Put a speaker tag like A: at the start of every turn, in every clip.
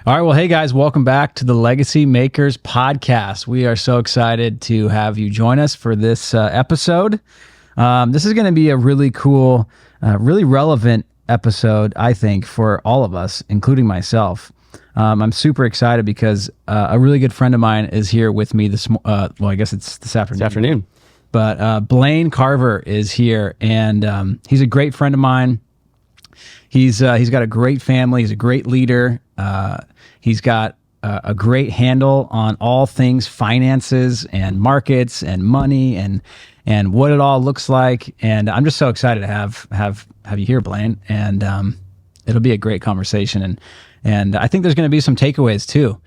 A: All right. Well, hey guys, welcome back to the Legacymakers podcast. We are so excited to have you join us for this episode. This is going to be a really cool, really relevant episode, I think, for all of us, including myself. I'm super excited because a really good friend of mine is here with me I guess it's this afternoon. But Blaine Carver is here, and he's a great friend of mine. He's got a great family. He's a great leader. He's got a great handle on all things finances and markets and money and what it all looks like. And I'm just so excited to have you here, Blaine. And it'll be a great conversation. And I think there's going to be some takeaways too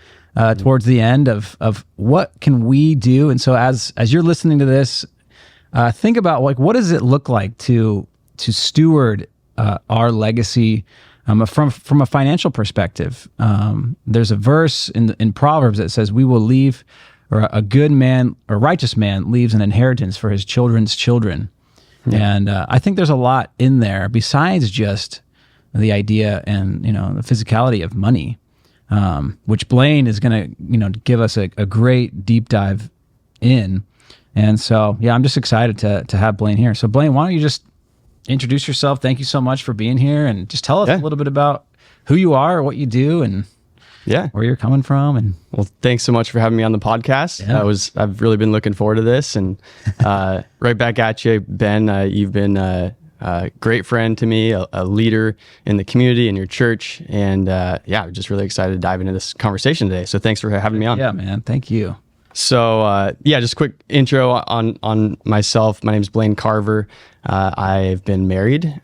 A: towards the end of what can we do. And so as you're listening to this, think about what does it look like to steward our legacy from a financial perspective. There's a verse in Proverbs that says, "We will leave, or a good man or righteous man leaves an inheritance for his children's children." Yeah. And I think there's a lot in there besides just the idea and the physicality of money, which Blaine is going to give us a great deep dive in. And so I'm just excited to have Blaine here. So Blaine, why don't you just introduce yourself? Thank you so much for being here, and just tell us a little bit about who you are, what you do, and where you're coming from. And
B: well, thanks so much for having me on the podcast. I've really been looking forward to this, and right back at you, Ben. You've been a great friend to me, a leader in the community, in your church, and we're just really excited to dive into this conversation today. So thanks for having me on.
A: Yeah, man. Thank you.
B: So just a quick intro on myself. My name's Blaine Carver. I've been married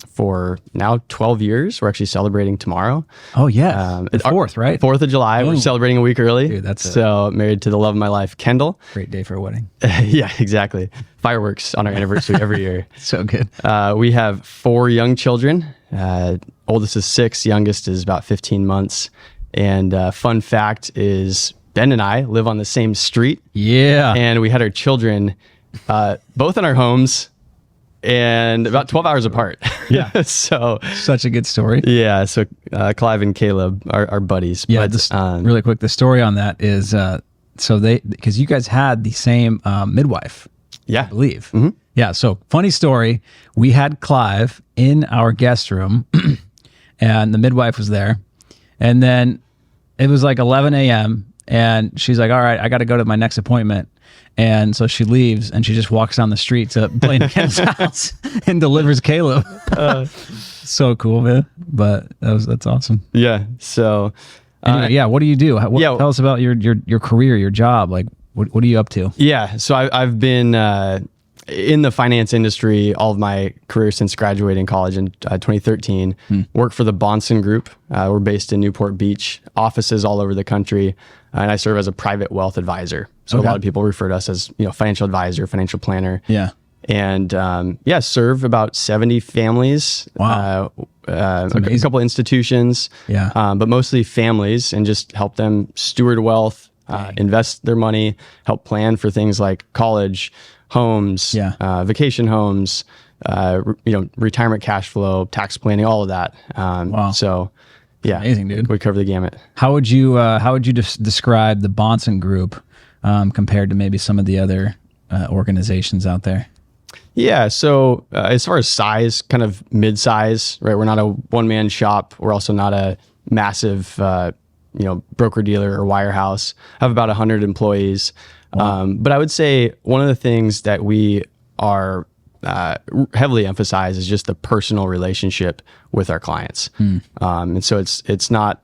B: for now 12 years. We're actually celebrating tomorrow.
A: Oh yeah, the 4th, right?
B: 4th of July. We're celebrating a week early.
A: Dude,
B: married to the love of my life, Kendall.
A: Great day for a wedding.
B: Yeah, exactly. Fireworks on our anniversary every year.
A: So good.
B: We have 4 young children. Oldest is 6, youngest is about 15 months. And fun fact is, Ben and I live on the same street.
A: Yeah.
B: And we had our children both in our homes and about 12 hours apart.
A: Yeah.
B: So
A: such a good story.
B: Yeah. So Clive and Caleb are buddies.
A: Yeah. Really quick, the story on that is because you guys had the same midwife.
B: Yeah.
A: I believe.
B: Mm-hmm.
A: Yeah. So funny story. We had Clive in our guest room and the midwife was there. And then it was like 11 a.m. and she's like, "All right, I got to go to my next appointment." And so she leaves and she just walks down the street to Blaine and Ken's house and delivers Caleb. So cool, man. But that's awesome.
B: Yeah. So,
A: anyway, what do you do? Tell us about your career, your job. Like, what are you up to?
B: Yeah. So I've been in the finance industry all of my career since graduating college in 2013. Worked for the Bahnsen Group. We're based in Newport Beach, offices all over the country, and I serve as a private wealth advisor. So a lot of people refer to us as financial advisor, financial planner.
A: Yeah.
B: And serve about 70 families.
A: Wow.
B: A couple institutions.
A: Yeah.
B: But mostly families, and just help them steward wealth, invest their money, help plan for things like college, homes, vacation homes, retirement cash flow, tax planning, all of that.
A: Wow.
B: So yeah,
A: amazing, dude.
B: We cover the gamut.
A: How would you describe the Bahnsen Group compared to maybe some of the other organizations out there?
B: Yeah. So as far as size, kind of mid-size, right? We're not a one-man shop. We're also not a massive, broker dealer or wirehouse. I have about 100 employees. Wow. But I would say one of the things that we are heavily emphasize is just the personal relationship with our clients. And so it's not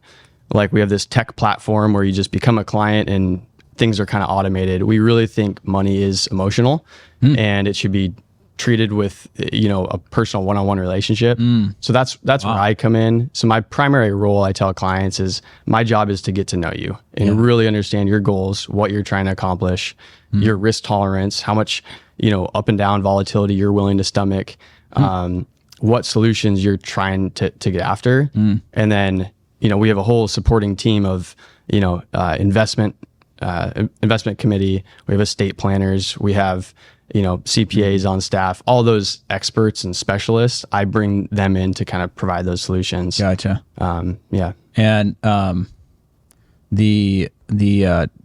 B: like we have this tech platform where you just become a client and things are kind of automated. We really think money is emotional and it should be treated with, a personal one-on-one relationship. So that's where I come in. So my primary role, I tell clients, is my job is to get to know you and really understand your goals, what you're trying to accomplish, your risk tolerance, how much, up and down volatility you're willing to stomach, what solutions you're trying to get after. And then, we have a whole supporting team of, investment committee. We have estate planners. We have, CPAs on staff, all those experts and specialists. I bring them in to kind of provide those solutions.
A: Gotcha.
B: Yeah.
A: And the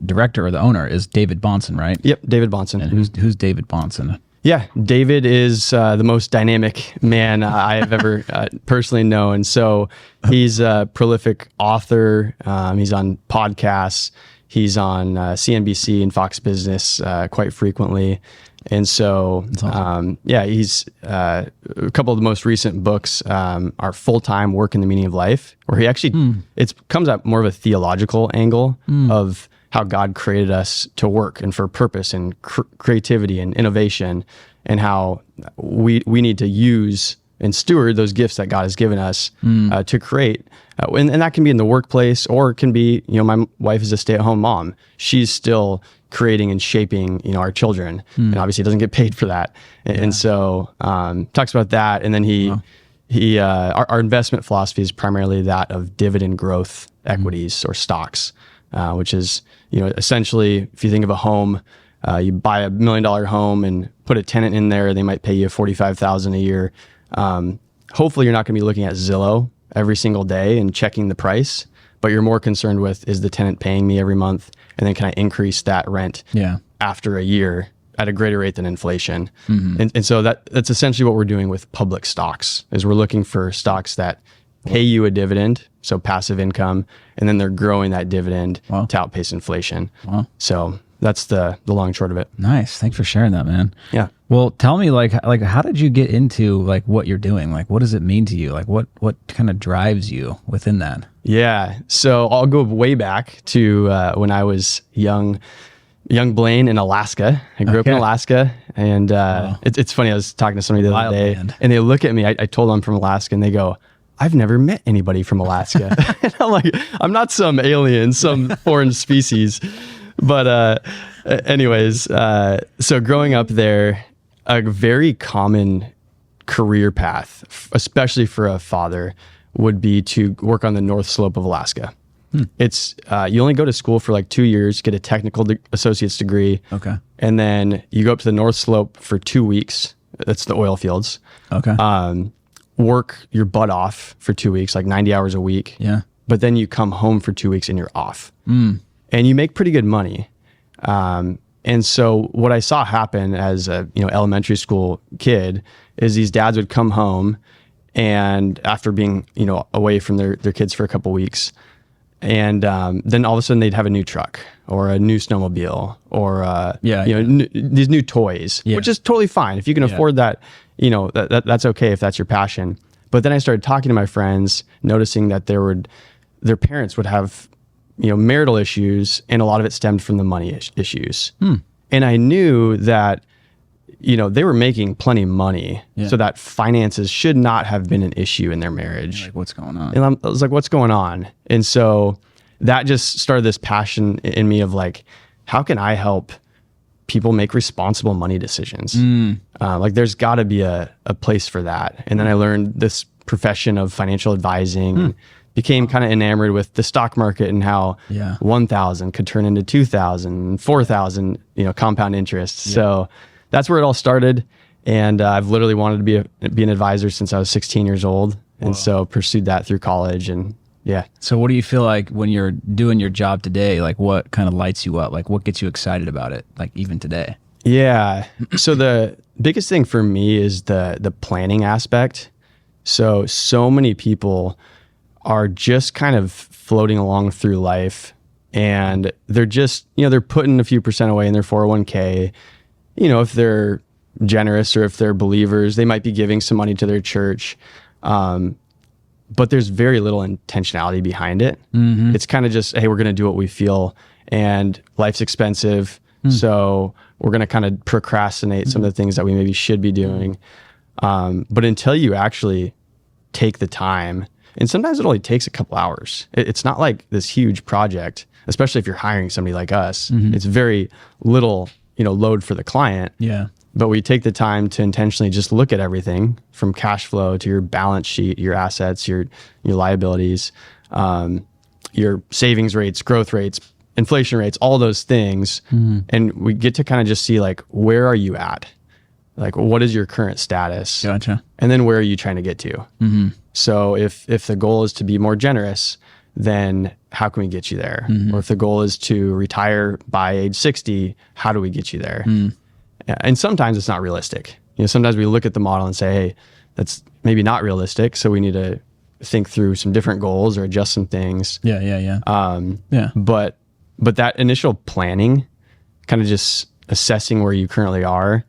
A: director or the owner is David Bahnsen, right?
B: Yep, David Bahnsen.
A: And who's David Bahnsen?
B: Yeah, David is the most dynamic man I have ever personally known. So he's a prolific author. He's on podcasts. He's on CNBC and Fox Business quite frequently. And so,
A: awesome.
B: he's a couple of the most recent books are Full-Time Work and the Meaning of Life, where he actually, it comes at more of a theological angle of how God created us to work and for purpose and creativity and innovation, and how we need to use and steward those gifts that God has given us to create. And that can be in the workplace, or it can be, my wife is a stay-at-home mom. She's still creating and shaping, our children, and obviously doesn't get paid for that. And so talks about that. And then our investment philosophy is primarily that of dividend growth equities or stocks, which is, essentially, if you think of a home, you buy $1 million home and put a tenant in there, they might pay you $45,000 a year. Hopefully you're not going to be looking at Zillow every single day and checking the price, but you're more concerned with, is the tenant paying me every month? And then can I increase that rent after a year at a greater rate than inflation? And so that's essentially what we're doing with public stocks, is we're looking for stocks that pay you a dividend, so passive income, and then they're growing that dividend to outpace inflation. So that's the long and short of it.
A: Nice. Thanks for sharing that, man.
B: Yeah.
A: Well, tell me, like how did you get into what you're doing? Like, what does it mean to you? Like, what kind of drives you within that? Yeah.
B: So I'll go way back to when I was young Blaine in Alaska. I grew up in Alaska, and it's funny. I was talking to somebody the other day, and they look at me. I told them I'm from Alaska, and they go, "I've never met anybody from Alaska." And I'm like, I'm not some alien, some foreign species. But anyways, so growing up there, a very common career path, especially for a father, would be to work on the North Slope of Alaska. It's you only go to school for 2 years, get a technical associate's degree.
A: Okay.
B: And then you go up to the North Slope for 2 weeks. That's the oil fields.
A: Okay.
B: Work your butt off for 2 weeks, 90 hours a week.
A: Yeah.
B: But then you come home for 2 weeks and you're off. And you make pretty good money. And so what I saw happen as a elementary school kid is these dads would come home, and after being away from their kids for a couple weeks, and then all of a sudden they'd have a new truck or a new snowmobile or these new toys, which is totally fine if you can afford that. That's okay if that's your passion. But then I started talking to my friends, noticing that their parents would have marital issues, and a lot of it stemmed from the money issues. And I knew that, they were making plenty of money, so that finances should not have been an issue in their marriage.
A: Like, what's going on?
B: And I was like, what's going on? And so that just started this passion in me of how can I help people make responsible money decisions? There's got to be a place for that. And then I learned this profession of financial advising, and became kind of enamored with the stock market and how 1,000 could turn into 2,000, 4,000, compound interest. So that's where it all started. And I've literally wanted to be an advisor since I was 16 years old. And so pursued that through college. And
A: So what do you feel like when you're doing your job today? What kind of lights you up? What gets you excited about it? Even today?
B: Yeah. So the biggest thing for me is the planning aspect. So many people are just kind of floating along through life, and they're just, they're putting a few percent away in their 401k. If they're generous or if they're believers, they might be giving some money to their church. But there's very little intentionality behind it. It's kind of just, hey, we're going to do what we feel, and life's expensive. So we're going to kind of procrastinate some of the things that we maybe should be doing. But until you actually take the time, and sometimes it only takes a couple hours. It's not like this huge project, especially if you're hiring somebody like us. It's very little, load for the client.
A: Yeah.
B: But we take the time to intentionally just look at everything from cash flow to your balance sheet, your assets, your liabilities, your savings rates, growth rates, inflation rates, all those things. And we get to kind of just see where are you at? What is your current status?
A: Gotcha.
B: And then where are you trying to get to? So if the goal is to be more generous, then how can we get you there? Or if the goal is to retire by age 60, how do we get you there? And sometimes it's not realistic. Sometimes we look at the model and say, hey, that's maybe not realistic. So we need to think through some different goals or adjust some things.
A: Yeah.
B: But that initial planning, kind of just assessing where you currently are,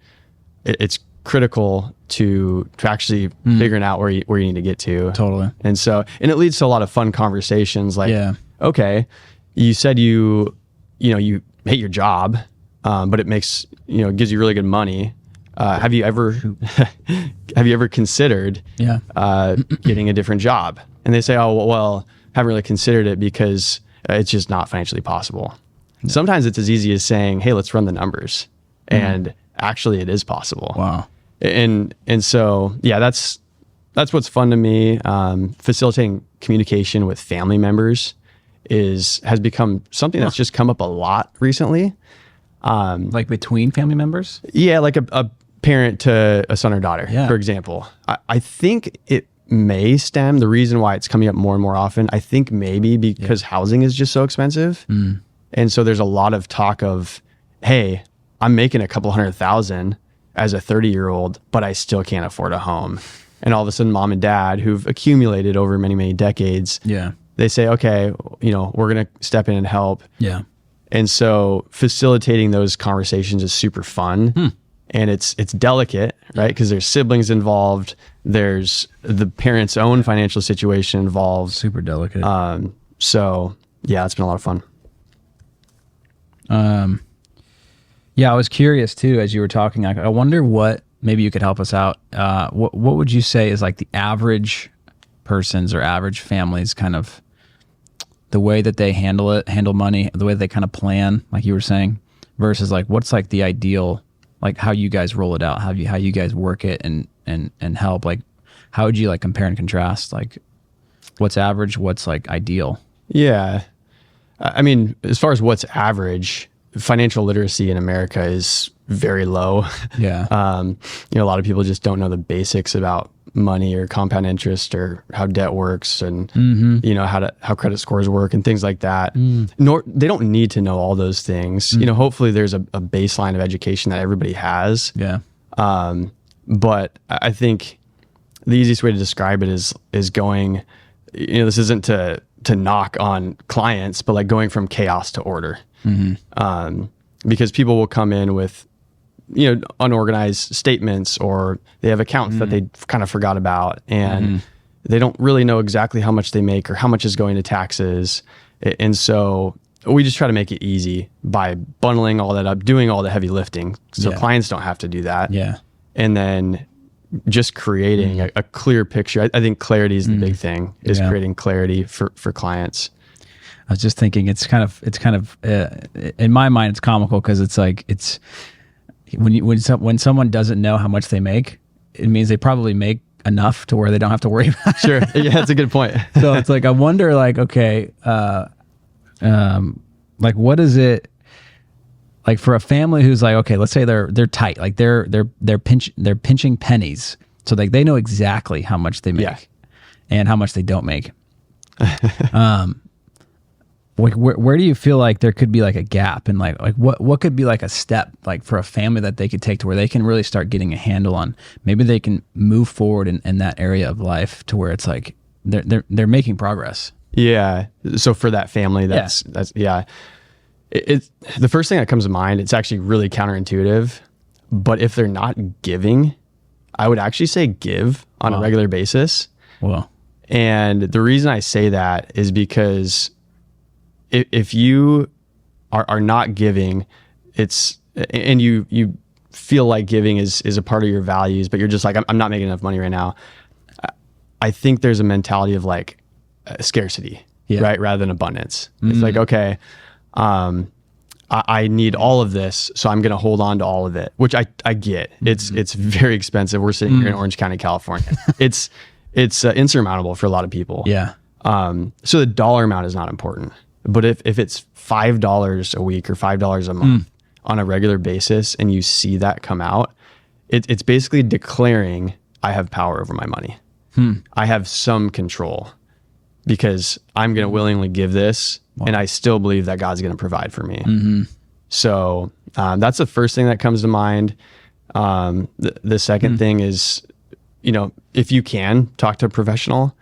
B: it's critical to actually figuring out where you need to get to.
A: Totally.
B: And it leads to a lot of fun conversations like, okay, you said you hate your job, but it makes, gives you really good money. Have you ever considered getting a different job? And they say, oh, well, haven't really considered it because it's just not financially possible. Yeah. Sometimes it's as easy as saying, hey, let's run the numbers. And actually it is possible.
A: Wow.
B: And so, that's what's fun to me. Facilitating communication with family members has become something that's just come up a lot recently.
A: Like between family members?
B: Yeah, like a parent to a son or daughter, for example. I think it may stem, the reason why it's coming up more and more often, I think maybe because housing is just so expensive. And so there's a lot of talk of, hey, I'm making a couple $100,000 as a 30-year-old, but I still can't afford a home. And all of a sudden, mom and dad, who've accumulated over many, many decades, they say, okay, we're going to step in and help.
A: Yeah.
B: And so facilitating those conversations is super fun. And it's delicate, right? Because there's siblings involved. There's the parent's own financial situation involved.
A: Super delicate.
B: So it's been a lot of fun.
A: I was curious too, as you were talking, I wonder what, maybe you could help us out. What would you say is like the average person's or average family's kind of the way that they handle money, the way that they kind of plan, like you were saying, versus like, what's like the ideal, like how you guys roll it out, how you guys work it and help, like, how would you like compare and contrast, like what's average, what's like ideal?
B: Yeah. I mean, as far as what's average, financial literacy in America is very low.
A: Yeah.
B: A lot of people just don't know the basics about money or compound interest or how debt works and, how credit scores work and things like that. Nor they don't need to know all those things. Hopefully there's a baseline of education that everybody has.
A: Yeah.
B: But I think the easiest way to describe it is going, this isn't to knock on clients, but like going from chaos to order. Because people will come in with, unorganized statements, or they have accounts that they kind of forgot about, and they don't really know exactly how much they make or how much is going to taxes. And so we just try to make it easy by bundling all that up, doing all the heavy lifting, so clients don't have to do that.
A: Yeah.
B: And then just creating a clear picture. I think clarity is the big thing, is creating clarity for clients.
A: I was just thinking, it's kind of in my mind, it's comical because it's like, it's when someone doesn't know how much they make, it means they probably make enough to where they don't have to worry about it.
B: Sure. Yeah, that's a good point.
A: So it's like, I wonder, like, okay, like what is it like for a family who's like, okay, let's say they're tight, like they're pinching pennies, so like they know exactly how much they make and how much they don't make. Like where do you feel like there could be like a gap, and like what could be like a step like for a family that they could take to where they can really start getting a handle on, maybe they can move forward in that area of life to where it's like they're making progress. Yeah.
B: So for that family, that's it's the first thing that comes to mind. It's actually really counterintuitive, but if they're not giving, I would actually say give on a regular basis.
A: Well,
B: and the reason I say that is because if you are not giving, and you feel like giving is a part of your values, but you're just like, I'm not making enough money right now. I think there's a mentality of like scarcity, right? Rather than abundance. It's like, okay, I need all of this, so I'm going to hold on to all of it, which I get. It's very expensive. We're sitting here in Orange County, California. It's insurmountable for a lot of people.
A: Yeah.
B: So the dollar amount is not important. But if it's $5 a week or $5 a month on a regular basis, and you see that come out, it's basically declaring I have power over my money. I have some control. because I'm going to willingly give this, and I still believe that God's going to provide for me. So that's the first thing that comes to mind. The second thing is, if you can talk to a professional.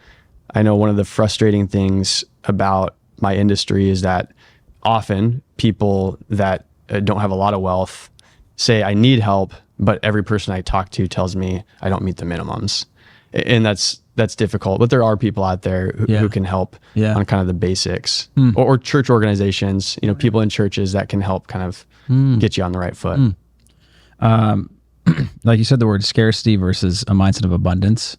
B: I know one of the frustrating things about my industry is that often people that don't have a lot of wealth say, I need help, but every person I talk to tells me I don't meet the minimums. And that's difficult, but there are people out there who can help on kind of the basics, or church organizations, people in churches that can help kind of get you on the right foot.
A: Like you said, the word scarcity versus a mindset of abundance.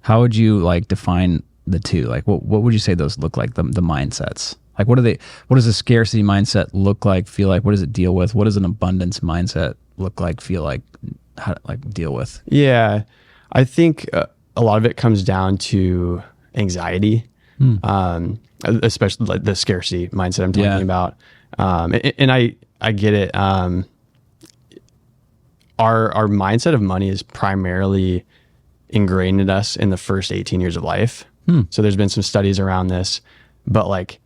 A: How would you define the two? Like what would you say those look like, the mindsets? Like what does a scarcity mindset look like, feel like? What does it deal with? What does an abundance mindset look like, feel like, how to deal with?
B: Yeah, I think a lot of it comes down to anxiety, especially like the scarcity mindset I'm talking about. And I get it. Our mindset of money is primarily ingrained in us in the first 18 years of life. So there's been some studies around this, but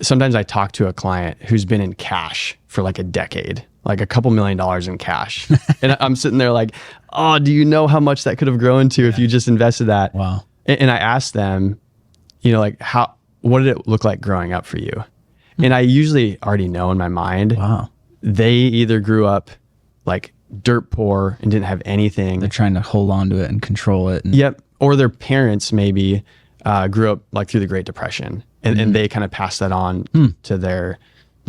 B: sometimes I talk to a client who's been in cash for a decade, like a couple $1 million in cash. And I'm sitting there like, oh, do you know how much that could have grown to if you just invested that?
A: Wow.
B: And I asked them, what did it look like growing up for you? And I usually already know in my mind, they either grew up dirt poor and didn't have anything.
A: They're trying to hold on to it and control it.
B: Yep. Or their parents maybe grew up through the Great Depression, and they kind of passed that on to their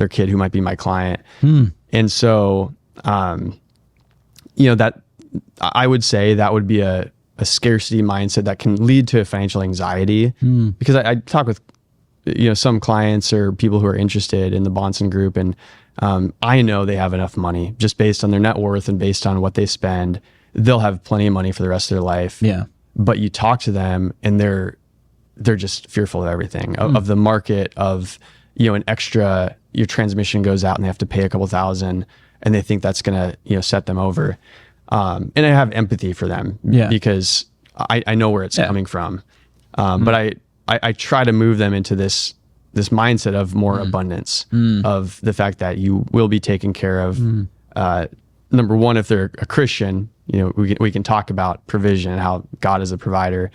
B: kid who might be my client. And so, that I would say that would be a scarcity mindset that can lead to financial anxiety, because I talk with, some clients or people who are interested in the Bahnsen Group, and I know they have enough money just based on their net worth and based on what they spend. They'll have plenty of money for the rest of their life.
A: Yeah.
B: But you talk to them and they're just fearful of everything, of the market, of, an extra, your transmission goes out and they have to pay a couple $1,000, and they think that's going to, set them over. And I have empathy for them because I know where it's coming from. But I try to move them into this mindset of more abundance, of the fact that you will be taken care of. Number one, if they're a Christian, we can talk about provision and how God is a provider.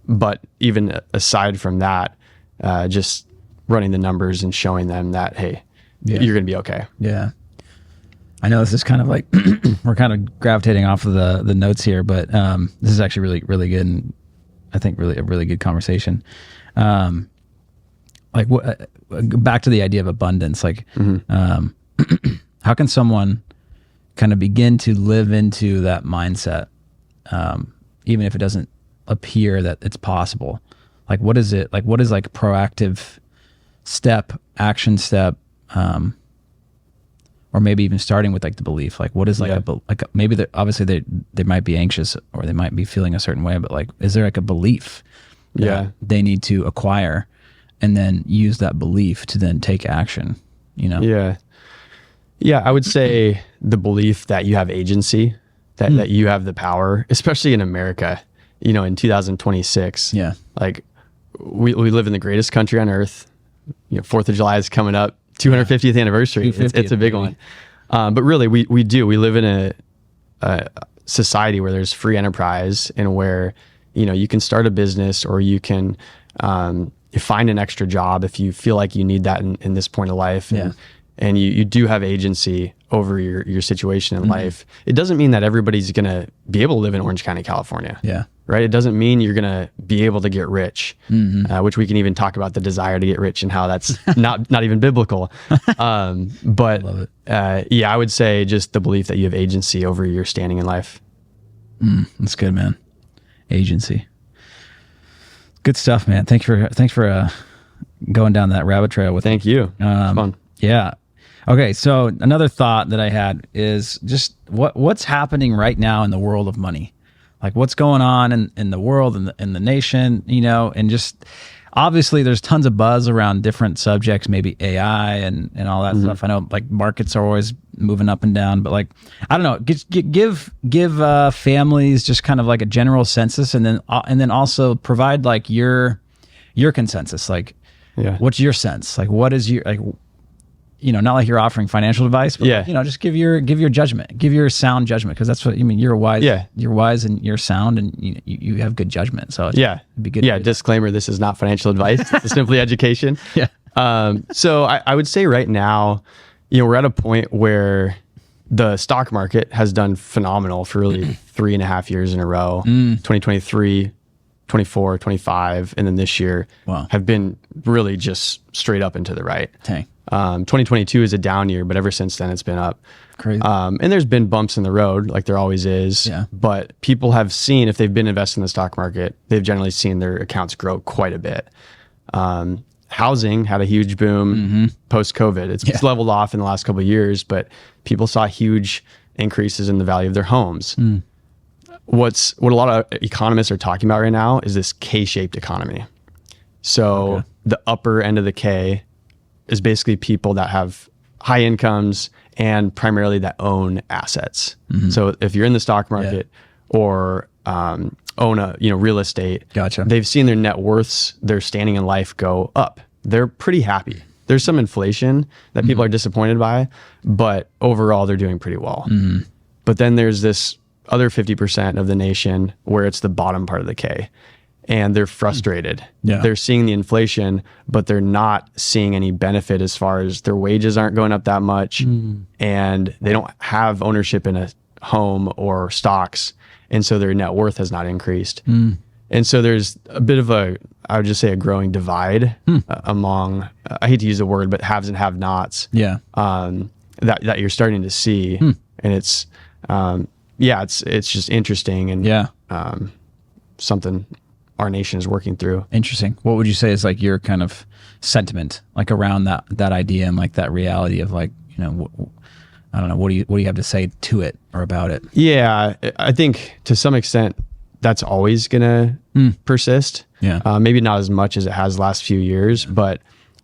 B: But even aside from that, just running the numbers and showing them that, hey, you're going to be okay.
A: Yeah. I know this is kind of we're kind of gravitating off of the notes here, but this is actually really, really good. And I think really a really good conversation. Back to the idea of abundance, how can someone kind of begin to live into that mindset, even if it doesn't appear that it's possible? What is it? What is proactive action step, or maybe even starting with the belief? What is maybe obviously they might be anxious or they might be feeling a certain way, but is there a belief that they need to acquire, and then use that belief to then take action?
B: Yeah, I would say the belief that you have agency, that you have the power, especially in America, in 2026.
A: Yeah.
B: We live in the greatest country on earth. 4th of July is coming up, 250th anniversary. It's a big one. But really, we do. We live in a society where there's free enterprise, and where, you can start a business, or you can find an extra job if you feel like you need that in this point of life. And you do have agency over your situation in life. It doesn't mean that everybody's going to be able to live in Orange County, California.
A: Yeah.
B: Right. It doesn't mean you're going to be able to get rich, which we can even talk about the desire to get rich and how that's not even biblical. But I would say just the belief that you have agency over your standing in life.
A: That's good, man. Agency. Good stuff, man. Thanks for going down that rabbit trail with me.
B: Thank you. It's fun.
A: Yeah. Okay. So another thought that I had is just what's happening right now in the world of money. What's going on in the world and in the nation, and just obviously there's tons of buzz around different subjects, maybe AI and all that stuff. I know markets are always moving up and down, but I don't know, give families just kind of a general census, and then also provide your your consensus. Like,
B: Yeah.
A: what's your sense? Like, what is your, like, not like you're offering financial advice, but just give your judgment, give your sound judgment. Cause that's what, you're wise, you're wise and you're sound and you have good judgment. So it'd be good.
B: Disclaimer. This is not financial advice. It's simply education. So I would say right now, we're at a point where the stock market has done phenomenal for really 3.5 years in a row. 2023, 24, 25, and then this year have been really just straight up and to the right.
A: Dang.
B: 2022 is a down year, but ever since then it's been up.
A: Crazy.
B: And there's been bumps in the road, like there always is.
A: Yeah.
B: But people have seen, if they've been investing in the stock market, they've generally seen their accounts grow quite a bit. Housing had a huge boom post-COVID. It's leveled off in the last couple of years, but people saw huge increases in the value of their homes. What a lot of economists are talking about right now is this K-shaped economy. So the upper end of the K is basically people that have high incomes and primarily that own assets. So if you're in the stock market or own a real estate, they've seen their net worths, their standing in life go up. They're pretty happy. There's some inflation that people are disappointed by, but overall they're doing pretty well. But then there's this other 50% of the nation where it's the bottom part of the K, and they're frustrated. They're seeing the inflation, but they're not seeing any benefit as far as their wages aren't going up that much, and they don't have ownership in a home or stocks. And so their net worth has not increased. And so there's a bit of I would just say a growing divide among, I hate to use the word, but haves and have nots that you're starting to see. And it's just interesting and something our nation is working through.
A: Interesting. What would you say is like your kind of sentiment, like around that idea and like that reality of like, I don't know. What do you have to say to it or about it? Yeah,
B: I think to some extent that's always gonna persist. Maybe not as much as it has the last few years, but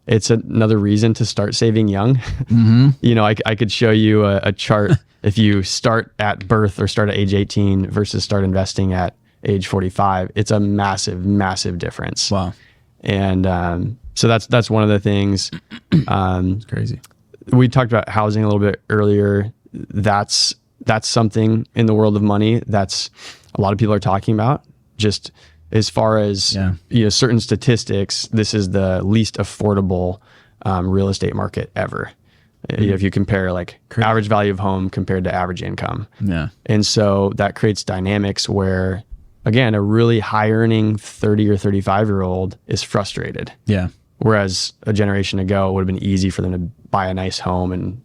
B: it's another reason to start saving young. I could show you a chart if you start at birth or start at age 18 versus start investing at age 45. It's a massive, massive difference.
A: Wow.
B: And so that's one of the things.
A: It's crazy.
B: We talked about housing a little bit earlier. That's something in the world of money that's a lot of people are talking about. Just as far as certain statistics, this is the least affordable real estate market ever. If you compare like average value of home compared to average income. And so that creates dynamics where, again, a really high earning 30 or 35-year-old is frustrated. Whereas a generation ago, it would have been easy for them to buy a nice home and,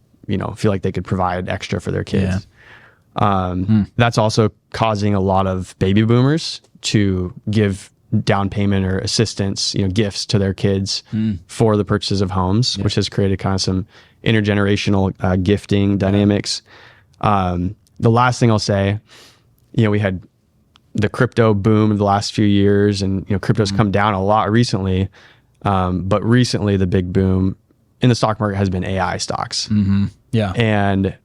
B: feel like they could provide extra for their kids. That's also causing a lot of baby boomers to give down payment or assistance, gifts to their kids for the purchases of homes, which has created kind of some intergenerational gifting dynamics. The last thing I'll say, we had the crypto boom in the last few years, and crypto's come down a lot recently. But recently the big boom in the stock market has been AI stocks. And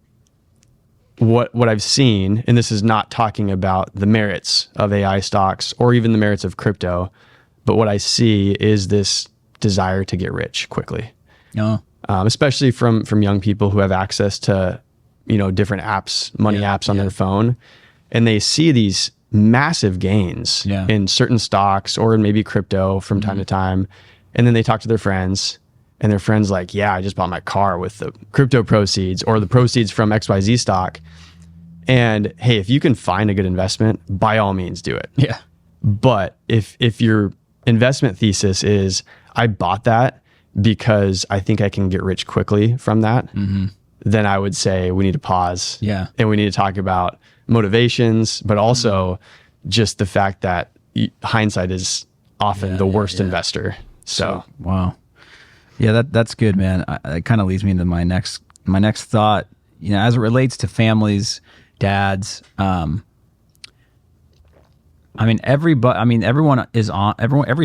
B: what I've seen, and this is not talking about the merits of AI stocks or even the merits of crypto, but what I see is this desire to get rich quickly. Especially from young people who have access to, different apps, money apps on their phone, and they see these massive gains in certain stocks or in maybe crypto from time to time. And then they talk to their friends, and their friends like, I just bought my car with the crypto proceeds or the proceeds from XYZ stock. And hey, if you can find a good investment, by all means do it. But if your investment thesis is, I bought that because I think I can get rich quickly from that, then I would say we need to pause. And we need to talk about motivations, but also just the fact that hindsight is often the worst investor. So
A: wow. Yeah, that's good, man. It kind of leads me into my next thought, as it relates to families, dads, every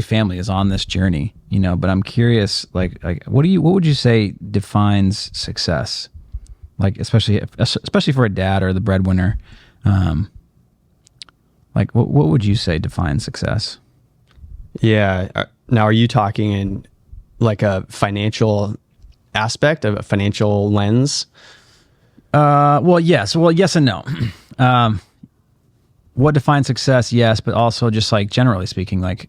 A: family is on this journey, but I'm curious, like what would you say defines success? Like, especially for a dad or the breadwinner, like what would you say defines success?
B: Yeah. Now, are you talking in like a financial aspect, of a financial lens?
A: Well, yes. Well, yes and no. What defines success? Yes, but also just like generally speaking, like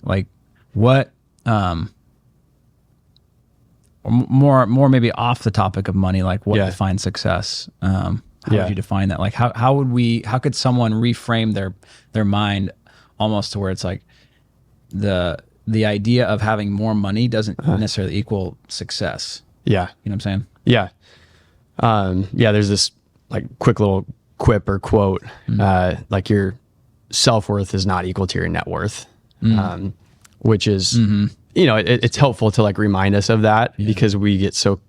A: what, more maybe off the topic of money, like what defines success? How would you define that? Like how could someone reframe their mind almost to where it's like the idea of having more money doesn't necessarily equal success.
B: Yeah.
A: You know what I'm saying?
B: Yeah. There's this like quick little quip or quote, like your self-worth is not equal to your net worth, which is, it's helpful to like remind us of that because we get so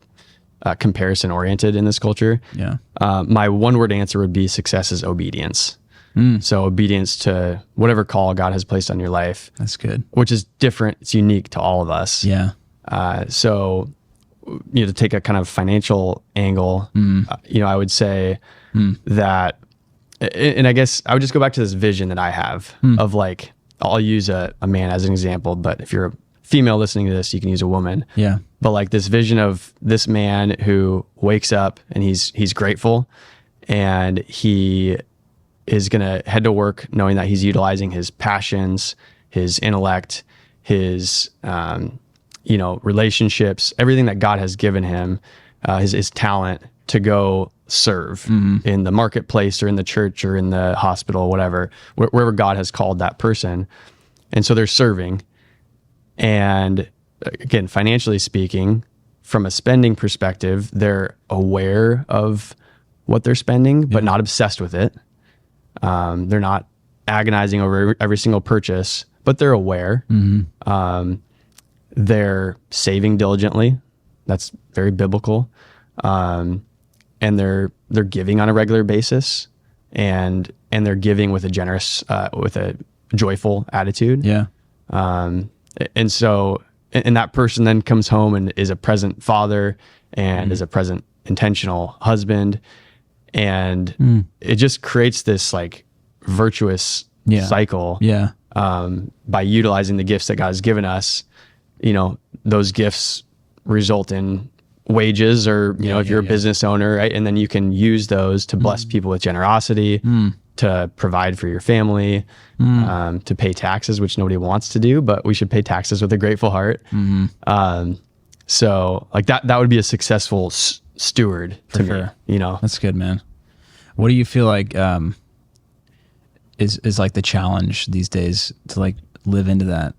B: comparison oriented in this culture.
A: Yeah.
B: My one word answer would be success is obedience. So obedience to whatever call God has placed on your life.
A: That's good.
B: Which is different. It's unique to all of us.
A: Yeah.
B: So, to take a kind of financial angle, I would say that, and I guess I would just go back to this vision that I have of like, I'll use a man as an example, but if you're a female listening to this, you can use a woman.
A: Yeah.
B: But like this vision of this man who wakes up and he's grateful and he is going to head to work knowing that he's utilizing his passions, his intellect, his, relationships, everything that God has given him, his talent to go serve in the marketplace or in the church or in the hospital, whatever, wherever God has called that person. And so they're serving. And again, financially speaking, from a spending perspective, they're aware of what they're spending, but not obsessed with it. They're not agonizing over every single purchase, but they're aware. They're saving diligently. That's very biblical. And they're giving on a regular basis, and they're giving with a generous, with a joyful attitude.
A: Yeah.
B: And so, and that person then comes home and is a present father and is a present intentional husband. And it just creates this like virtuous cycle.
A: Yeah.
B: By utilizing the gifts that God has given us, those gifts result in wages or, if you're a business owner, right? And then you can use those to bless people with generosity, to provide for your family, to pay taxes, which nobody wants to do, but we should pay taxes with a grateful heart. So like that would be a successful steward to me,
A: That's good, man. What do you feel like is like the challenge these days to like live into that,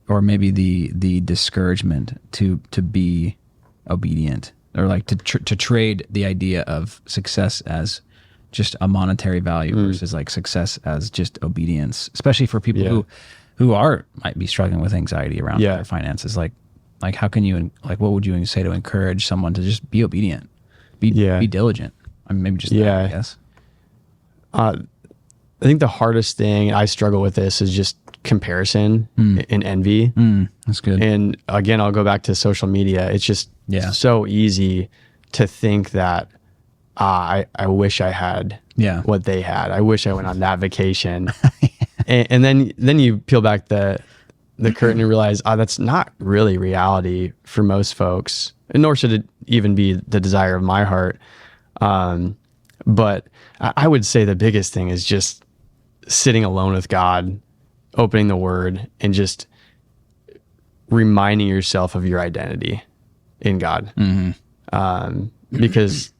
A: or maybe the discouragement to be obedient, or like to trade the idea of success as just a monetary value versus like success as just obedience, especially for people who might be struggling with anxiety around their finances. Like how can you, like, what would you say to encourage someone to just be obedient, be diligent? I mean, maybe just that, I guess.
B: I think the hardest thing, I struggle with this, is just comparison and envy.
A: That's good.
B: And again, I'll go back to social media. It's just so easy to think that I wish I had what they had. I wish I went on that vacation. and then you peel back the curtain and realize, that's not really reality for most folks, and nor should it even be the desire of my heart. But I would say the biggest thing is just sitting alone with God, opening the Word, and just reminding yourself of your identity in God. Because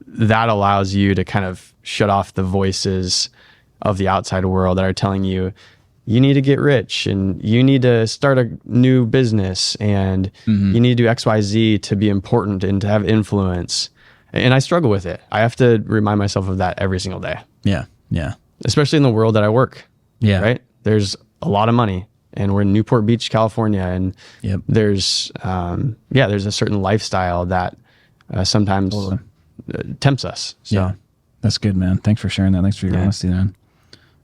B: that allows you to kind of shut off the voices of the outside world that are telling you, you need to get rich and you need to start a new business and you need to do XYZ to be important and to have influence. And I struggle with it. I have to remind myself of that every single day.
A: Yeah. Yeah.
B: Especially in the world that I work.
A: Yeah.
B: Right. There's a lot of money, and we're in Newport Beach, California. And there's a certain lifestyle that sometimes tempts us. So.
A: Yeah. That's good, man. Thanks for sharing that. Thanks for your honesty, man.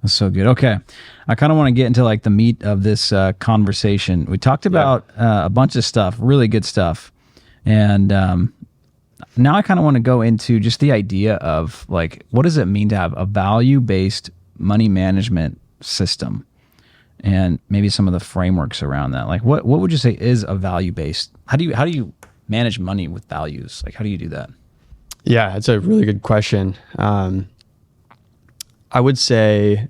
A: That's so good. Okay. I kind of want to get into like the meat of this conversation. We talked about a bunch of stuff, really good stuff. And now I kind of want to go into just the idea of like, what does it mean to have a value-based money management system and maybe some of the frameworks around that. Like what would you say is a value-based? How do you manage money with values? Like how do you do that?
B: Yeah, that's a really good question. I would say,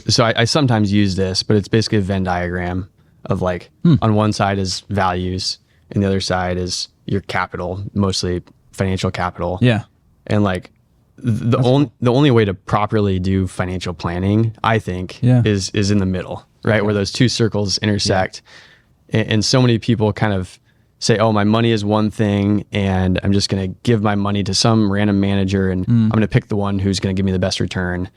B: so I sometimes use this, but it's basically a Venn diagram of like on one side is values and the other side is your capital, mostly financial capital.
A: Yeah.
B: And like the only way to properly do financial planning, I think, is in the middle, right? Where those two circles intersect. Yeah. And so many people kind of say, oh, my money is one thing and I'm just going to give my money to some random manager and I'm going to pick the one who's going to give me the best return.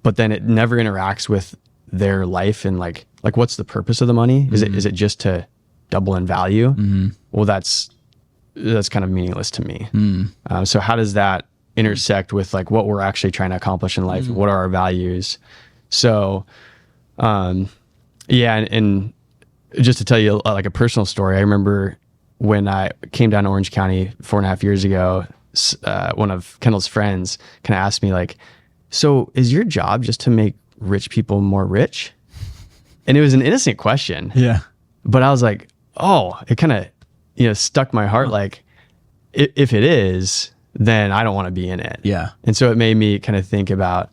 B: But then it never interacts with their life and like what's the purpose of the money? Is it just to double in value? Well, that's kind of meaningless to me. So how does that intersect with like what we're actually trying to accomplish in life? What are our values? So, and just to tell you like a personal story, I remember when I came down to Orange County 4.5 years ago, one of Kendall's friends kind of asked me like, so is your job just to make rich people more rich? And it was an innocent question.
A: Yeah.
B: But I was like, oh, it kind of, stuck my heart. Like if it is, then I don't want to be in it.
A: Yeah.
B: And so it made me kind of think about,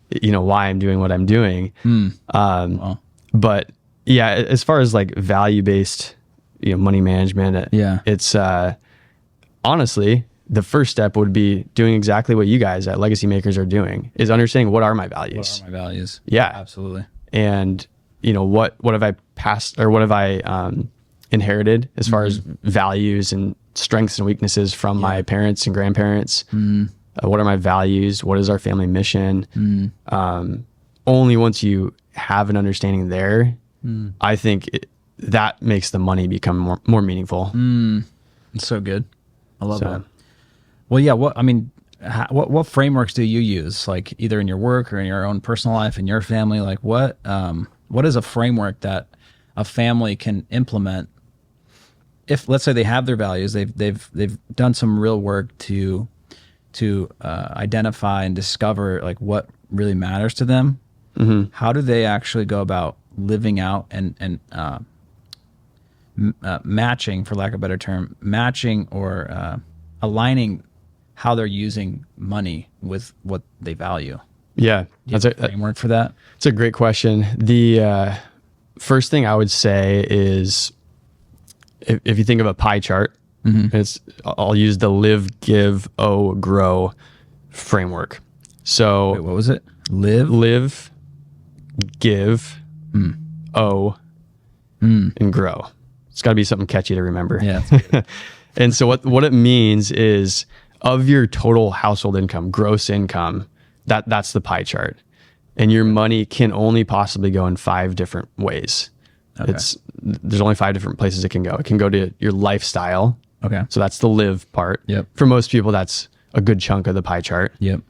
B: why I'm doing what I'm doing.
A: Wow.
B: But yeah, as far as like value-based, money management, it's honestly, the first step would be doing exactly what you guys at Legacymakers are doing, is understanding what are my values.
A: What are my values?
B: Yeah,
A: absolutely.
B: And what have I passed or what have I inherited as far as values and strengths and weaknesses from my parents and grandparents? What are my values? What is our family mission? Only once you have an understanding there, I think that makes the money become more meaningful.
A: It's so good. I love that. Well, yeah. What frameworks do you use? Like either in your work or in your own personal life, in your family? Like what is a framework that a family can implement? If let's say they have their values, they've done some real work to identify and discover like what really matters to them. How do they actually go about living out and matching, for lack of a better term, matching or aligning how they're using money with what they value?
B: Yeah,
A: that's a framework for that.
B: It's a great question. The first thing I would say is if you think of a pie chart, I'll use the live, give, owe, grow framework. So
A: wait, what was it? Live,
B: give, owe, and grow. It's got to be something catchy to remember.
A: Yeah.
B: And so what it means is of your total household income, gross income, that's the pie chart. And your money can only possibly go in 5 different ways. Okay. There's only 5 different places it can go. It can go to your lifestyle.
A: Okay.
B: So that's the live part.
A: Yep.
B: For most people, that's a good chunk of the pie chart.
A: Yep.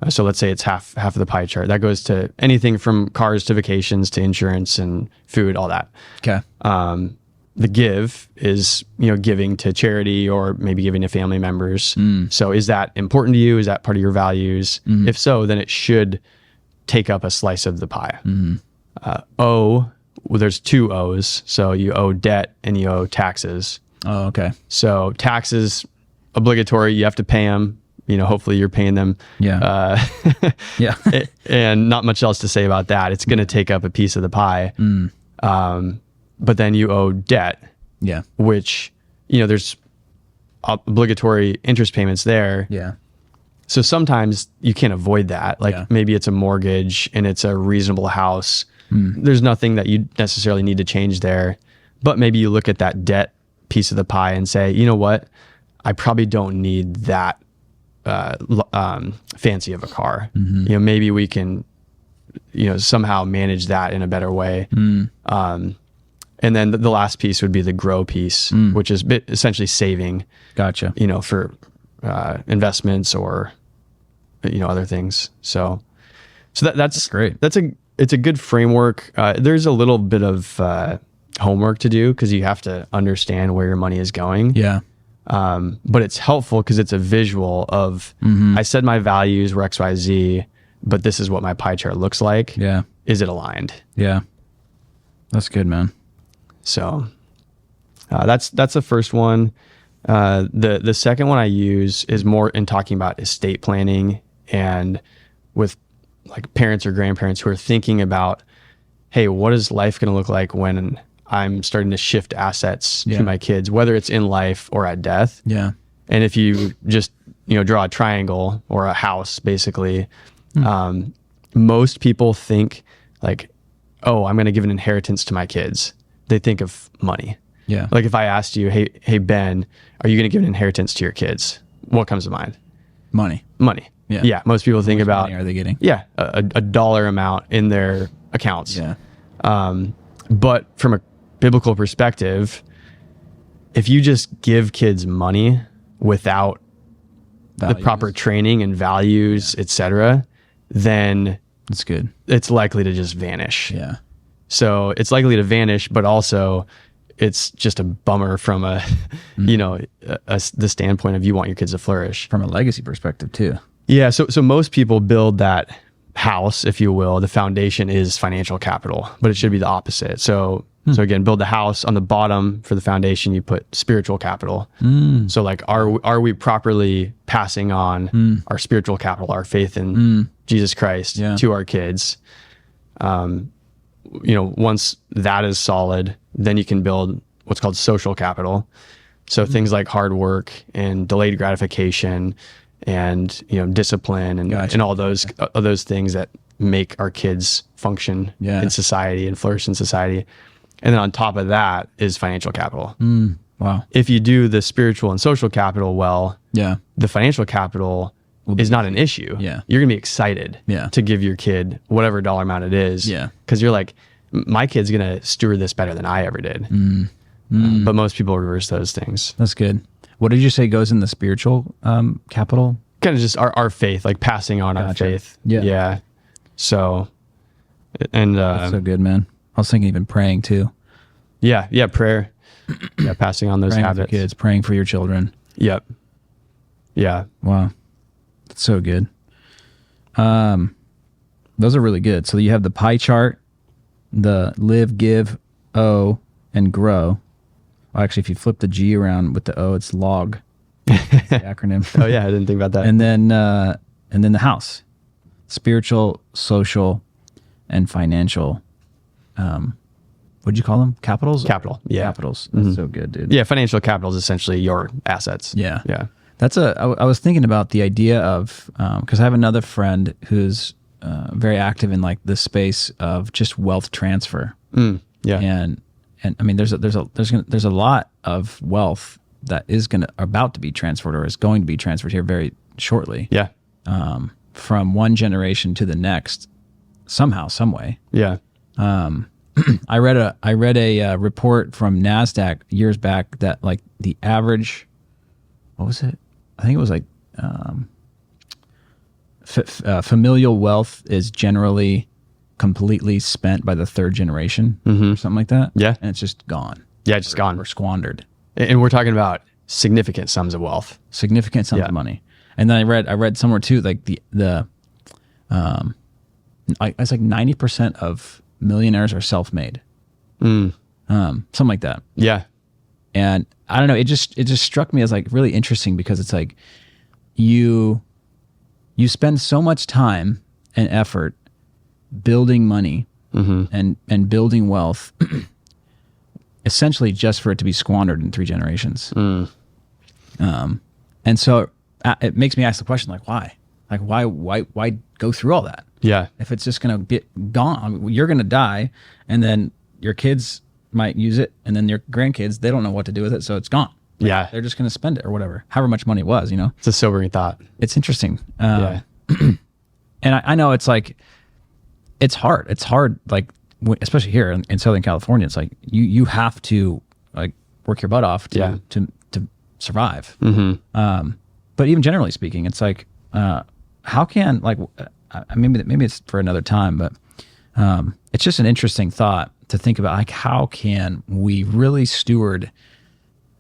B: So let's say it's half of the pie chart. That goes to anything from cars to vacations to insurance and food, all that.
A: Okay.
B: The give is, giving to charity or maybe giving to family members. So is that important to you? Is that part of your values? If so, then it should take up a slice of the pie. Owe, well, there's 2 O's. So you owe debt and you owe taxes.
A: Oh, okay.
B: So taxes, obligatory, you have to pay them. Hopefully you're paying them.
A: Yeah. Yeah.
B: And not much else to say about that. It's going to take up a piece of the pie. But then you owe debt.
A: Yeah.
B: Which, there's obligatory interest payments there.
A: Yeah.
B: So sometimes you can't avoid that. Like maybe it's a mortgage and it's a reasonable house. There's nothing that you necessarily need to change there. But maybe you look at that debt piece of the pie and say, you know what? I probably don't need that fancy of a car. Maybe we can, somehow manage that in a better way. And then the last piece would be the grow piece, which is essentially saving.
A: Gotcha.
B: For investments or other things. So that's
A: great.
B: It's a good framework. There's a little bit of homework to do because you have to understand where your money is going.
A: Yeah.
B: But it's helpful because it's a visual of I said my values were XYZ. but this is what my pie chart looks like.
A: Yeah.
B: Is it aligned?
A: Yeah. That's good, man.
B: So that's the first one. The second one I use is more in talking about estate planning and with like parents or grandparents who are thinking about, hey, what is life going to look like when I'm starting to shift assets to my kids, whether it's in life or at death.
A: Yeah.
B: And if you just, draw a triangle or a house, basically, most people think like, oh, I'm going to give an inheritance to my kids. They think of money.
A: Yeah.
B: Like if I asked you, hey, Ben, are you going to give an inheritance to your kids? What comes to mind?
A: Money. Yeah.
B: Yeah. Most people think about,
A: money are they getting?
B: Yeah. A dollar amount in their accounts.
A: Yeah.
B: But from a biblical perspective, if you just give kids money without the proper training and values, etc., then
A: that's good.
B: It's likely to just vanish.
A: Yeah.
B: So it's likely to vanish, but also it's just a bummer from the standpoint of you want your kids to flourish.
A: From a legacy perspective too.
B: Yeah. So most people build that house, if you will. The foundation is financial capital, but it should be the opposite. So again, build the house. On the bottom for the foundation, you put spiritual capital. So like, are we properly passing on our spiritual capital, our faith in Jesus Christ to our kids? Once that is solid, then you can build what's called social capital. So things like hard work and delayed gratification and, discipline and all those things that make our kids function in society and flourish in society. And then on top of that is financial capital.
A: Wow.
B: If you do the spiritual and social capital well, the financial capital is not an issue.
A: Yeah.
B: You're going to be excited to give your kid whatever dollar amount it is.
A: Yeah.
B: Because you're like, my kid's going to steward this better than I ever did. But most people reverse those things.
A: That's good. What did you say goes in the spiritual capital?
B: Kind of just our faith, like passing on our faith. Yeah. So, and
A: that's so good, man. I was thinking even praying too.
B: Yeah, prayer. Yeah, passing on those
A: praying
B: habits.
A: For kids, praying for your children.
B: Yep. Yeah.
A: Wow. That's so good. Those are really good. So you have the pie chart, the live, give, O, and grow. Well, actually, if you flip the G around with the O, it's log. That's the acronym.
B: Oh yeah, I didn't think about that.
A: And then the house, spiritual, social, and financial. What'd you call them? Capitals?
B: Capital. Yeah.
A: Capitals. That's so good, dude.
B: Yeah. Financial capital is essentially your assets.
A: Yeah.
B: Yeah.
A: I was thinking about the idea of, cause I have another friend who's very active in like the space of just wealth transfer.
B: Yeah.
A: And I mean, there's a lot of wealth that is about to be transferred or is going to be transferred here very shortly.
B: Yeah.
A: From one generation to the next, somehow, some way.
B: Yeah.
A: I read a report from NASDAQ years back that like the average, what was it? I think it was like familial wealth is generally completely spent by the third generation or something like that.
B: Yeah.
A: And it's just gone.
B: Yeah, just gone.
A: Or squandered.
B: And we're talking about significant sums of wealth.
A: Significant sums of money. And then I read somewhere too, like it's like 90% of millionaires are self-made. Something like that.
B: Yeah.
A: And I don't know, it just struck me as like really interesting because it's like you spend so much time and effort building money and building wealth essentially just for it to be squandered in 3 generations. And so it makes me ask the question, like, why? Like, why go through all that?
B: Yeah.
A: If it's just going to be gone, you're going to die, and then your kids might use it, and then your grandkids, they don't know what to do with it, so it's gone. Like,
B: Yeah.
A: they're just going to spend it or whatever, however much money it was, you know?
B: It's a sobering thought.
A: It's interesting.
B: Yeah.
A: And I know it's like, it's hard. It's hard, like, especially here in Southern California, it's like you have to like work your butt off to survive. But even generally speaking, it's like, how can, like, maybe it's for another time, but it's just an interesting thought to think about, like, how can we really steward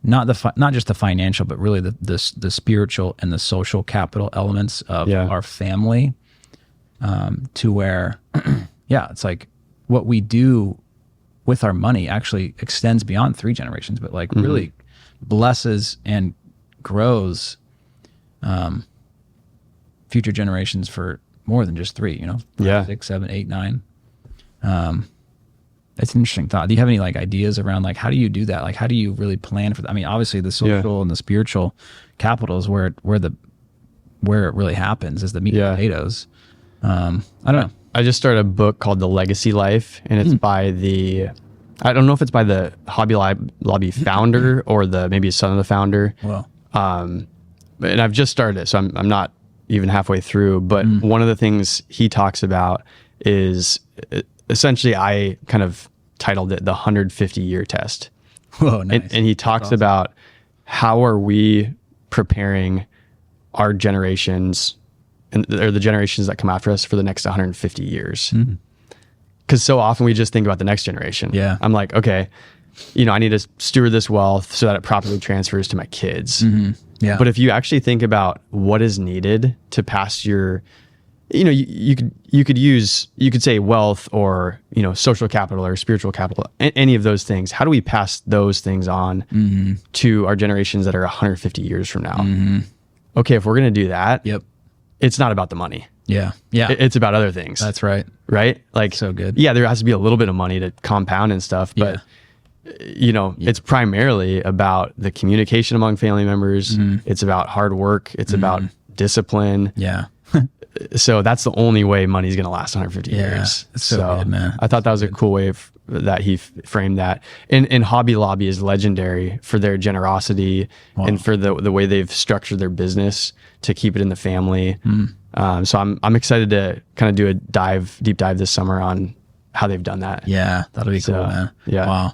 A: not just the financial, but really the spiritual and the social capital elements of our family to where, yeah, it's like what we do with our money actually extends beyond 3 generations, but like really blesses and grows future generations for more than just 3, 5, 6, 7, 8, 9. That's an interesting thought. Do you have any like ideas around like, how do you do that? Like, how do you really plan for that? I mean, obviously the social and the spiritual capital is where it really happens, is the meat and potatoes. I don't know.
B: I just started a book called The Legacy Life, and it's by I don't know if it's by the Hobby Lobby founder or maybe a son of the founder.
A: Well,
B: and I've just started it, so I'm not even halfway through. But one of the things he talks about is essentially, I kind of titled it the 150-year test.
A: Whoa, nice.
B: And he talks about how are we preparing our generations or the generations that come after us for the next 150 years. Because so often we just think about the next generation.
A: Yeah.
B: I'm like, okay, I need to steward this wealth so that it properly transfers to my kids.
A: Yeah.
B: But if you actually think about what is needed to pass your, you could say wealth or, social capital or spiritual capital, any of those things. How do we pass those things on to our generations that are 150 years from now? Okay, if we're going to do that, it's not about the money.
A: Yeah. Yeah.
B: It's about other things.
A: That's right.
B: Right? Like,
A: so good.
B: Yeah, there has to be a little bit of money to compound and stuff, but it's primarily about the communication among family members. It's about hard work. It's about discipline.
A: Yeah.
B: So that's the only way money's going to last 150 years.
A: It's so good, man.
B: I thought that was a cool way that he framed that. And Hobby Lobby is legendary for their generosity and for the way they've structured their business to keep it in the family. So I'm excited to kind of do a deep dive this summer on how they've done that.
A: Yeah, that'll be cool, man.
B: Yeah.
A: Wow.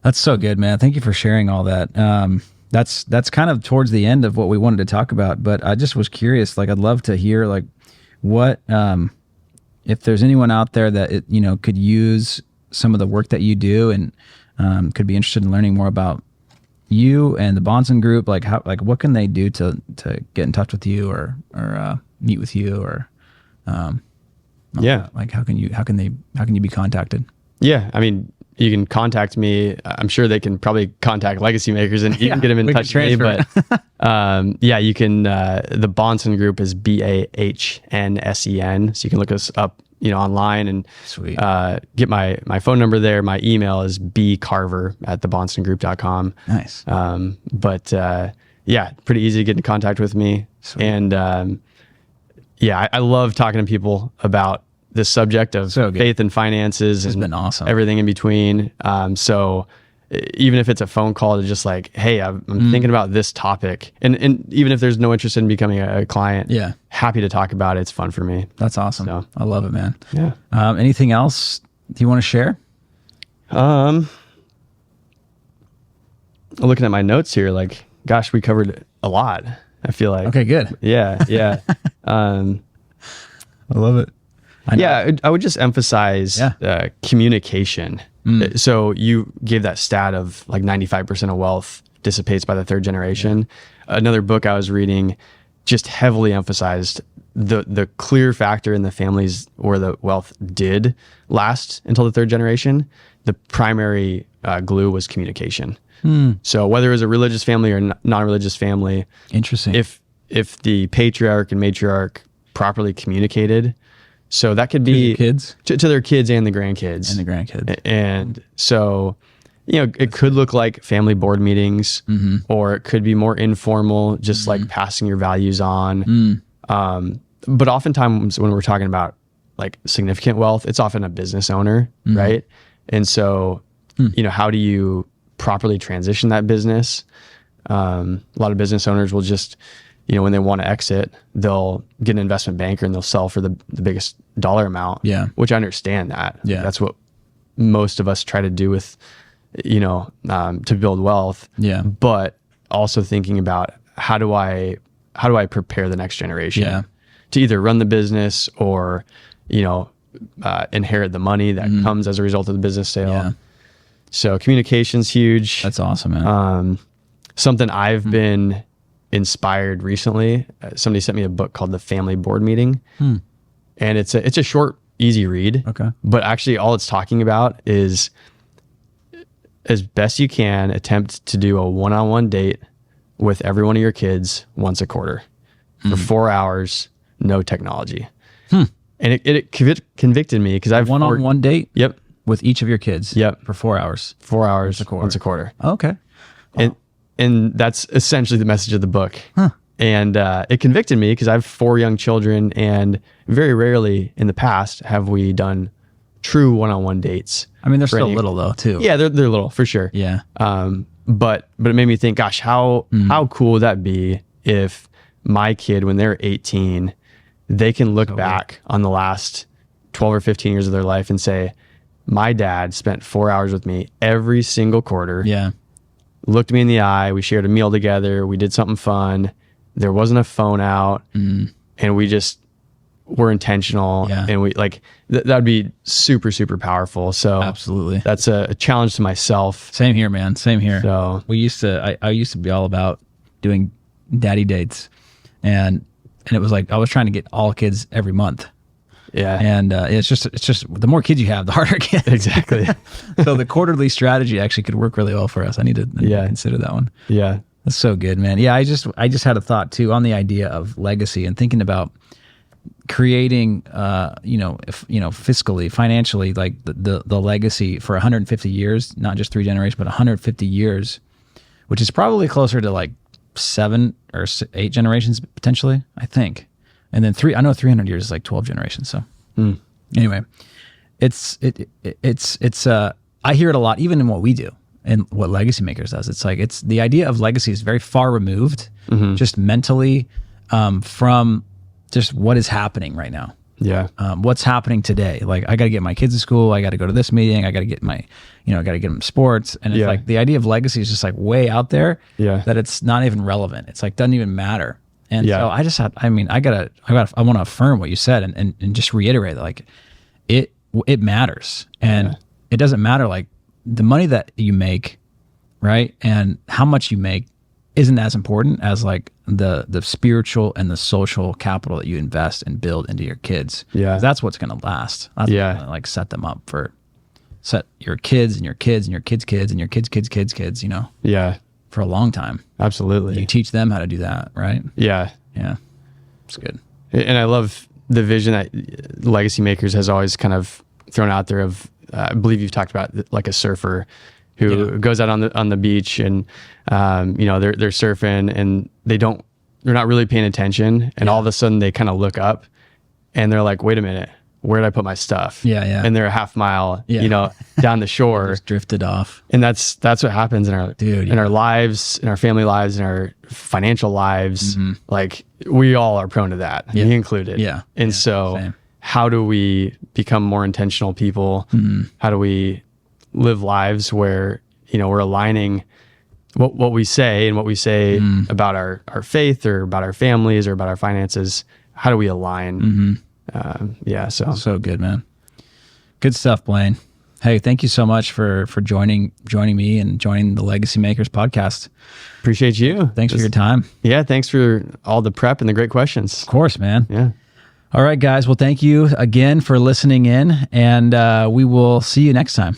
A: That's so good, man. Thank you for sharing all that. That's kind of towards the end of what we wanted to talk about, but I just was curious, like, I'd love to hear like what, if there's anyone out there that, could use some of the work that you do and, could be interested in learning more about you and the Bahnsen Group, like what can they do to get in touch with you or meet with you or, like how can you be contacted?
B: Yeah. I mean, you can contact me. I'm sure they can probably contact Legacymakers and you can get them in touch with me. But you can, the Bahnsen Group is BAHNSEN. So you can look us up, online and get my phone number there. My email is bcarver@thebahnsengroup.com.
A: Nice.
B: Pretty easy to get in contact with me. Sweet. And I love talking to people about this subject of faith and finances. It's been awesome. Everything in between. So even if it's a phone call to just like, hey, I'm thinking about this topic. And even if there's no interest in becoming a client, happy to talk about it. It's fun for me.
A: That's awesome. So, I love it, man.
B: Yeah.
A: Anything else do you want to share?
B: Looking at my notes here, like, gosh, we covered a lot, I feel like.
A: Okay, good.
B: Yeah. I
A: love it.
B: I would just emphasize communication. So you gave that stat of like 95% of wealth dissipates by the 3rd generation. Another book I was reading just heavily emphasized the clear factor in the families where the wealth did last until the 3rd generation. The primary glue was communication. So whether it was a religious family or non-religious family,
A: interesting.
B: If the patriarch and matriarch properly communicated, so that could be
A: kids
B: to their kids and the grandkids. And so, it could look like family board meetings, or it could be more informal, just like passing your values on. But oftentimes when we're talking about like significant wealth, it's often a business owner, right? And so, how do you properly transition that business? A lot of business owners will just, when they want to exit, they'll get an investment banker and they'll sell for the biggest dollar amount.
A: Yeah.
B: Which I understand that.
A: Yeah.
B: That's what most of us try to do with, to build wealth.
A: Yeah.
B: But also thinking about how do I prepare the next generation to either run the business or, inherit the money that comes as a result of the business sale.
A: Yeah.
B: So communication's huge.
A: That's awesome, man.
B: Something I've been inspired recently. Somebody sent me a book called The Family Board Meeting. and it's a short, easy read.
A: Okay.
B: But actually, all it's talking about is, as best you can, attempt to do a one-on-one date with every one of your kids once a quarter for 4 hours, no technology. And it convicted me because I've
A: One-on-one date.
B: Yep.
A: With each of your kids.
B: Yep.
A: For 4 hours.
B: 4 hours once a quarter.
A: Okay.
B: And that's essentially the message of the book. And it convicted me because I have 4 young children, and very rarely in the past have we done true one-on-one dates.
A: I mean, they're still little though, too.
B: Yeah, they're little for sure.
A: Yeah.
B: But it made me think, gosh, how cool would that be if my kid, when they're 18, they can look back on the last 12 or 15 years of their life and say, my dad spent 4 hours with me every single quarter.
A: Yeah.
B: Looked me in the eye. We shared a meal together. We did something fun. There wasn't a phone out, and we just were intentional.
A: Yeah.
B: And we that'd be super, super powerful. So
A: Absolutely.
B: that's a challenge to myself.
A: Same here, man. Same here.
B: So
A: I used to be all about doing daddy dates, and it was like I was trying to get all kids every month.
B: Yeah.
A: And it's just the more kids you have, the harder it gets.
B: Exactly.
A: So the quarterly strategy actually could work really well for us. I need to consider that one.
B: Yeah.
A: That's so good, man. Yeah, I just had a thought too on the idea of legacy and thinking about creating fiscally, financially, like the legacy for 150 years, not just 3 generations, but 150 years, which is probably closer to like 7 or 8 generations potentially, I think. And then 300 years is like 12 generations. So anyway, it's I hear it a lot, even in what we do and what Legacymakers does. It's like, the idea of legacy is very far removed, just mentally, from just what is happening right now.
B: Yeah.
A: What's happening today. Like, I got to get my kids to school. I got to go to this meeting. I got to get I got to get them sports. And it's like, the idea of legacy is just like way out there that it's not even relevant. It's like, doesn't even matter. And so I just I want to affirm what you said and just reiterate that, like, it matters. And it doesn't matter, like, the money that you make, right? And how much you make isn't as important as like the spiritual and the social capital that you invest and build into your kids. Yeah. 'Cause that's what's going to last. That's what's gonna, like, set them up set your kids and your kids and your kids' kids and your kids' kids' kids' kids,
B: Yeah.
A: for a long time.
B: Absolutely.
A: You teach them how to do that, right?
B: Yeah.
A: Yeah. It's good.
B: And I love the vision that Legacymakers has always kind of thrown out there of, I believe you've talked about like a surfer who goes out on the beach and, they're surfing and they're not really paying attention. And all of a sudden they kind of look up and they're like, wait a minute, where did I put my stuff?
A: Yeah. Yeah.
B: And they're a half mile, down the shore.
A: Just drifted off.
B: And that's what happens in our lives, in our family lives, in our financial lives. Like, we all are prone to that, me included.
A: Yeah.
B: And so how do we become more intentional people? How do we live lives where, we're aligning what we say and what we say about our faith or about our families or about our finances? How do we align?
A: So good, man. Good stuff, Blaine. Hey, thank you so much for joining me and joining the Legacymakers podcast.
B: Appreciate you.
A: Thanks for your time.
B: Yeah, thanks for all the prep and the great questions.
A: Of course, man.
B: Yeah.
A: All right, guys. Well, thank you again for listening in, and we will see you next time.